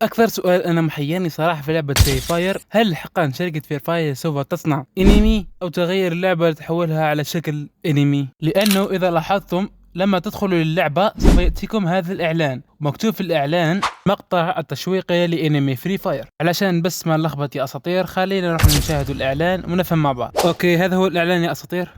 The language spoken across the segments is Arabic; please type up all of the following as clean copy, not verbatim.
أكثر سؤال أنا محيرني صراحة في لعبة فري فاير، هل حقًا شركة فري فاير سوف تصنع أنمي أو تغيّر اللعبة لتحوّلها على شكل أنمي؟ لأنه إذا لاحظتم لمّا تدخلوا للعبة سوف يأتيكم هذا الإعلان، مكتوب في الإعلان مقطع التشويقي لأنمي فري فاير، علشان بس ما نلخبط يا أساطير خلينا نروح نشاهدوا الإعلان ونفهم مع بعض. أوكي هذا هو الإعلان يا أساطير.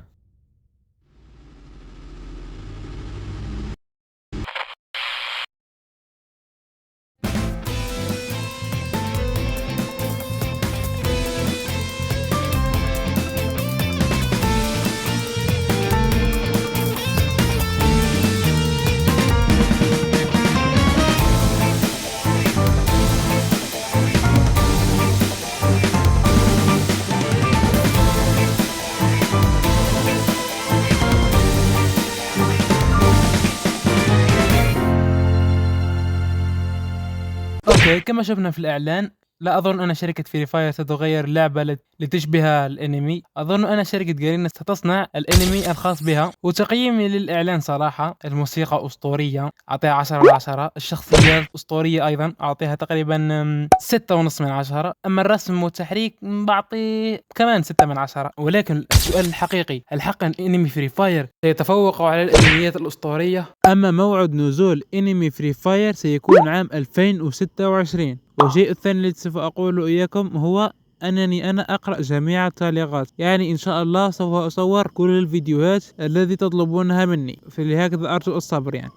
أوكي كما شفنا في الإعلان، لا أظن أن شركة فري فاير ستغيّر اللعبة لتشبه الأنمي، أظن أن شركة جارينا ستصنع الأنمي الخاص بها، وتقييمي للإعلان صراحة الموسيقى أسطورية أعطيها 10/10، الشخصيات أسطورية أيضًا أعطيها تقريبًا 6.5/10، أما الرسم والتحريك باعطيه كمان 6/10، ولكن السؤال الحقيقي هل حقًا أنمي فري فاير سيتفوق على الأنميات الأسطورية؟ أما موعد نزول أنمي فري فاير سيكون عام 2026. والشيء الثاني الذي سوف أقوله إياكم هو أنني أنا أقرأ جميع التعليقات، يعني إن شاء الله سوف أصور كل الفيديوهات الذي تطلبونها مني، فلهكذا أرجو الصبر يعني.